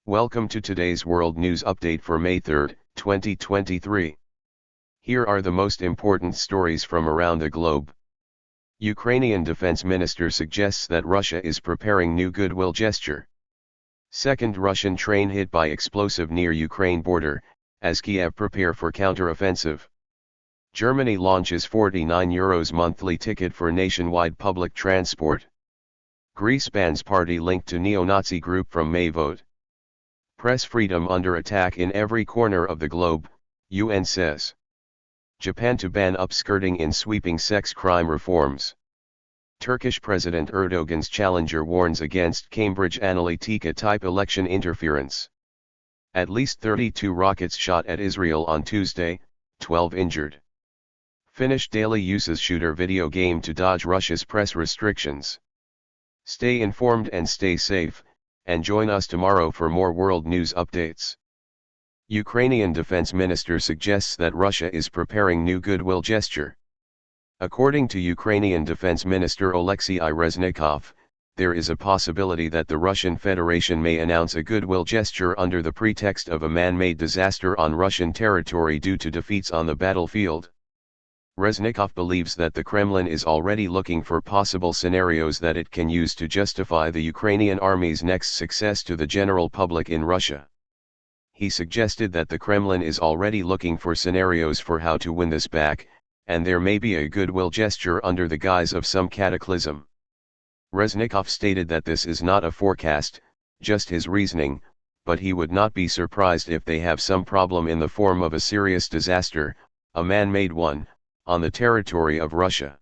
Welcome to today's World News Update for May 3, 2023. Here are the most important stories from around the globe. Ukrainian Defence Minister suggests that Russia is preparing new goodwill gesture. Second Russian train hit by explosive near Ukraine border, as Kyiv prepare for counteroffensive. Germany launches €49 monthly ticket for nationwide public transport. Greece bans party linked to neo-Nazi group from May vote. Press freedom under attack in every corner of the globe, UN says. Japan to ban upskirting in sweeping sex crime reforms. Turkish President Erdoğan's challenger warns against Cambridge Analytica type election interference. At least 32 rockets shot at Israel on Tuesday, 12 injured. Finnish daily uses shooter video game to dodge Russia's press restrictions. Stay informed and stay safe, and join us tomorrow for more world news updates. Ukrainian Defence Minister suggests that Russia is preparing new goodwill gesture. According to Ukrainian Defence Minister Oleksiy Reznikov, there is a possibility that the Russian Federation may announce a goodwill gesture under the pretext of a man-made disaster on Russian territory due to defeats on the battlefield. Reznikov believes that the Kremlin is already looking for possible scenarios that it can use to justify the Ukrainian army's next success to the general public in Russia. He suggested that the Kremlin is already looking for scenarios for how to win this back, and there may be a goodwill gesture under the guise of some cataclysm. Reznikov stated that this is not a forecast, just his reasoning, but he would not be surprised if they have some problem in the form of a serious disaster, a man-made one, on the territory of Russia.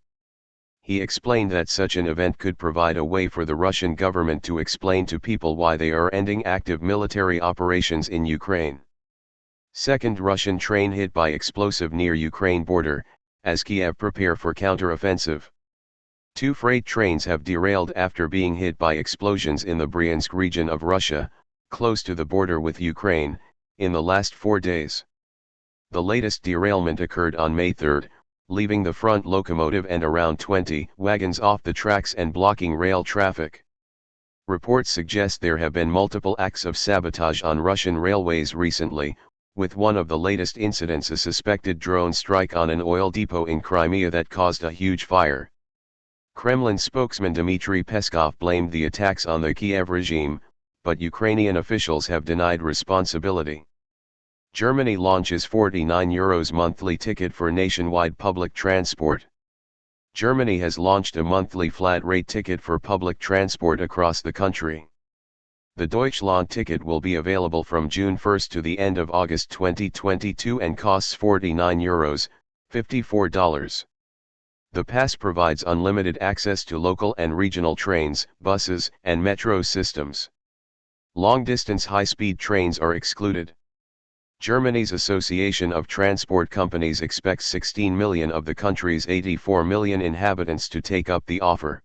He explained that such an event could provide a way for the Russian government to explain to people why they are ending active military operations in Ukraine. Second Russian train hit by explosive near Ukraine border, as Kyiv prepare for counteroffensive. Two freight trains have derailed after being hit by explosions in the Bryansk region of Russia, close to the border with Ukraine, in the last 4 days. The latest derailment occurred on May 3, leaving the front locomotive and around 20 wagons off the tracks and blocking rail traffic. Reports suggest there have been multiple acts of sabotage on Russian railways recently, with one of the latest incidents a suspected drone strike on an oil depot in Crimea that caused a huge fire. Kremlin spokesman Dmitry Peskov blamed the attacks on the Kyiv regime, but Ukrainian officials have denied responsibility. Germany launches €49 monthly ticket for nationwide public transport. Germany has launched a monthly flat rate ticket for public transport across the country. The Deutschland ticket will be available from June 1 to the end of August 2022 and costs €49, $54. The pass provides unlimited access to local and regional trains, buses, and metro systems. Long-distance high-speed trains are excluded. Germany's Association of Transport Companies expects 16 million of the country's 84 million inhabitants to take up the offer.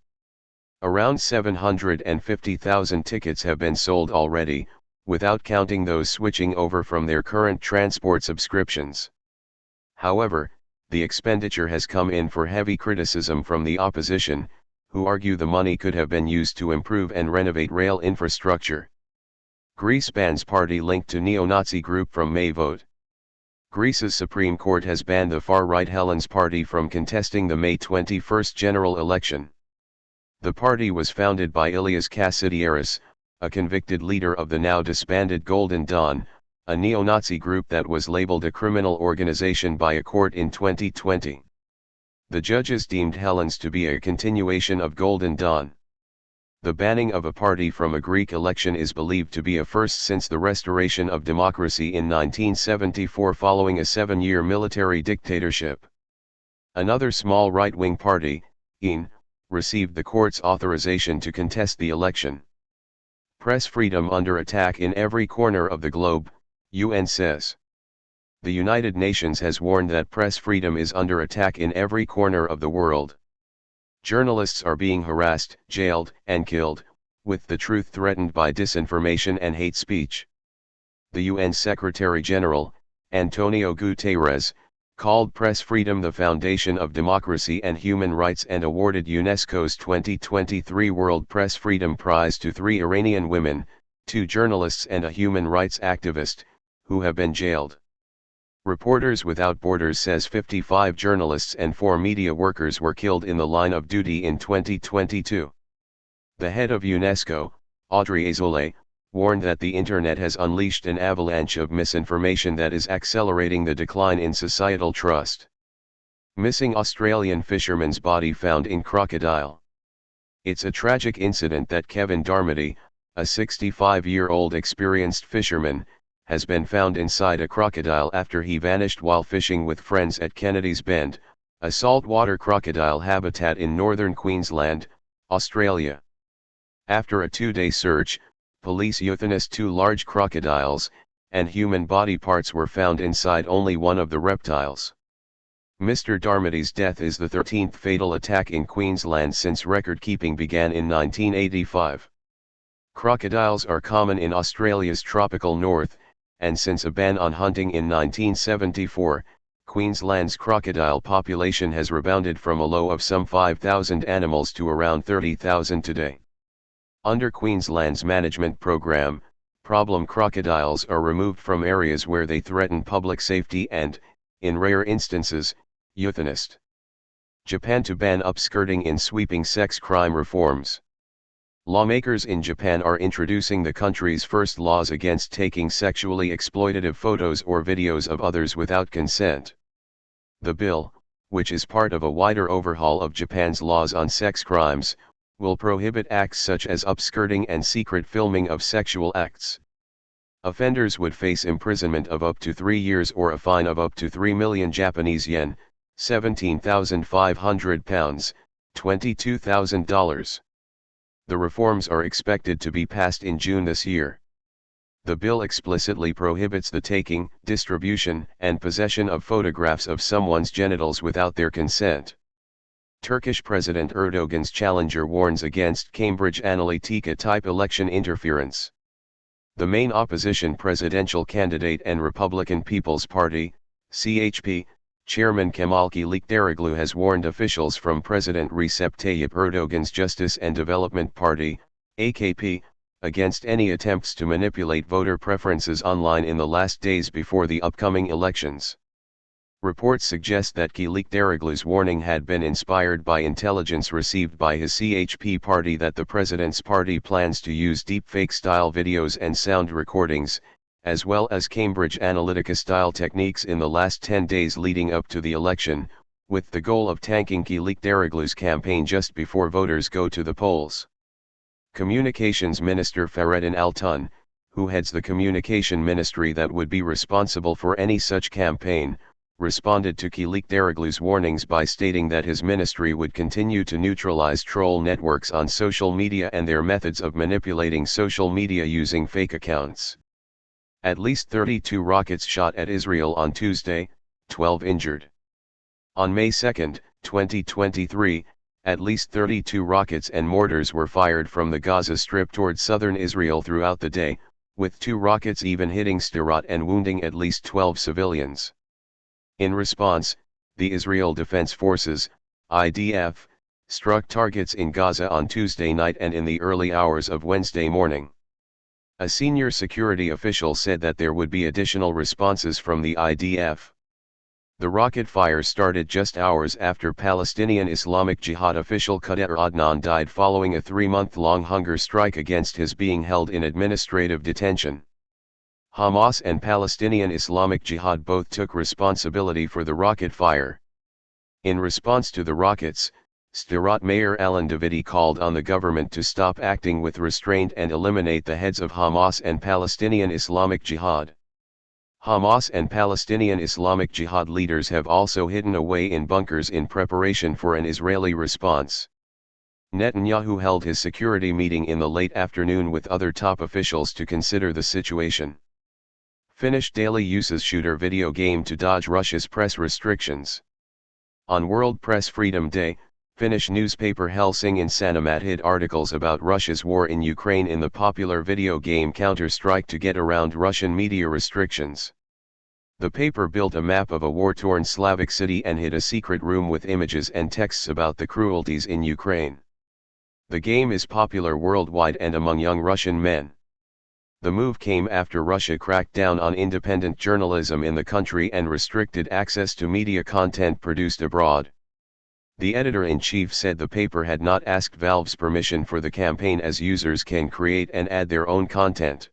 Around 750,000 tickets have been sold already, without counting those switching over from their current transport subscriptions. However, the expenditure has come in for heavy criticism from the opposition, who argue the money could have been used to improve and renovate rail infrastructure. Greece bans party linked to neo-Nazi group from May vote. Greece's Supreme Court has banned the far-right Helens Party from contesting the May 21 general election. The party was founded by Ilias Kasidiaris, a convicted leader of the now disbanded Golden Dawn, a neo-Nazi group that was labeled a criminal organization by a court in 2020. The judges deemed Helens to be a continuation of Golden Dawn. The banning of a party from a Greek election is believed to be a first since the restoration of democracy in 1974 following a 7-year military dictatorship. Another small right-wing party, IN, received the court's authorization to contest the election. Press freedom under attack in every corner of the globe, UN says. The United Nations has warned that press freedom is under attack in every corner of the world. Journalists are being harassed, jailed, and killed, with the truth threatened by disinformation and hate speech. The UN Secretary-General, Antonio Guterres, called press freedom the foundation of democracy and human rights and awarded UNESCO's 2023 World Press Freedom Prize to 3 Iranian women, 2 journalists and a human rights activist, who have been jailed. Reporters Without Borders says 55 journalists and 4 media workers were killed in the line of duty in 2022. The head of UNESCO, Audrey Azoulay, warned that the internet has unleashed an avalanche of misinformation that is accelerating the decline in societal trust. Missing Australian fisherman's body found in crocodile. It's a tragic incident that Kevin Darmody, a 65-year-old experienced fisherman, has been found inside a crocodile after he vanished while fishing with friends at Kennedy's Bend, a saltwater crocodile habitat in northern Queensland, Australia. After a 2-day search, police euthanized 2 large crocodiles, and human body parts were found inside only one of the reptiles. Mr. Darmody's death is the 13th fatal attack in Queensland since record-keeping began in 1985. Crocodiles are common in Australia's tropical north, and since a ban on hunting in 1974, Queensland's crocodile population has rebounded from a low of some 5,000 animals to around 30,000 today. Under Queensland's management program, problem crocodiles are removed from areas where they threaten public safety and, in rare instances, euthanized. Japan to ban upskirting in sweeping sex crime reforms. Lawmakers in Japan are introducing the country's first laws against taking sexually exploitative photos or videos of others without consent. The bill, which is part of a wider overhaul of Japan's laws on sex crimes, will prohibit acts such as upskirting and secret filming of sexual acts. Offenders would face imprisonment of up to 3 years or a fine of up to 3 million Japanese yen, £17,500, $22,000. The reforms are expected to be passed in June this year. The bill explicitly prohibits the taking, distribution, and possession of photographs of someone's genitals without their consent. Turkish President Erdoğan's challenger warns against Cambridge Analytica-type election interference. The main opposition presidential candidate and Republican People's Party, CHP, Chairman Kemal Kılıçdaroğlu has warned officials from President Recep Tayyip Erdoğan's Justice and Development Party, AKP, against any attempts to manipulate voter preferences online in the last days before the upcoming elections. Reports suggest that Kılıçdaroğlu's warning had been inspired by intelligence received by his CHP party that the president's party plans to use deepfake-style videos and sound recordings, as well as Cambridge Analytica-style techniques in the last 10 days leading up to the election, with the goal of tanking Kılıçdaroğlu's campaign just before voters go to the polls. Communications Minister Fahrettin Altun, who heads the communication ministry that would be responsible for any such campaign, responded to Kılıçdaroğlu's warnings by stating that his ministry would continue to neutralize troll networks on social media and their methods of manipulating social media using fake accounts. At least 32 rockets shot at Israel on Tuesday, 12 injured. On May 2, 2023, at least 32 rockets and mortars were fired from the Gaza Strip toward southern Israel throughout the day, with 2 rockets even hitting Sderot and wounding at least 12 civilians. In response, the Israel Defense Forces, IDF, struck targets in Gaza on Tuesday night and in the early hours of Wednesday morning. A senior security official said that there would be additional responses from the IDF. The rocket fire started just hours after Palestinian Islamic Jihad official Qadir Adnan died following a 3-month-long hunger strike against his being held in administrative detention. Hamas and Palestinian Islamic Jihad both took responsibility for the rocket fire. In response to the rockets, Sderot Mayor Alan Davidi called on the government to stop acting with restraint and eliminate the heads of Hamas and Palestinian Islamic Jihad. Hamas and Palestinian Islamic Jihad leaders have also hidden away in bunkers in preparation for an Israeli response. Netanyahu held his security meeting in the late afternoon with other top officials to consider the situation. Finnish daily uses shooter video game to dodge Russia's press restrictions. On World Press Freedom Day, Finnish newspaper Helsingin Sanomat hid articles about Russia's war in Ukraine in the popular video game Counter-Strike to get around Russian media restrictions. The paper built a map of a war-torn Slavic city and hid a secret room with images and texts about the cruelties in Ukraine. The game is popular worldwide and among young Russian men. The move came after Russia cracked down on independent journalism in the country and restricted access to media content produced abroad. The editor-in-chief said the paper had not asked Valve's permission for the campaign, as users can create and add their own content.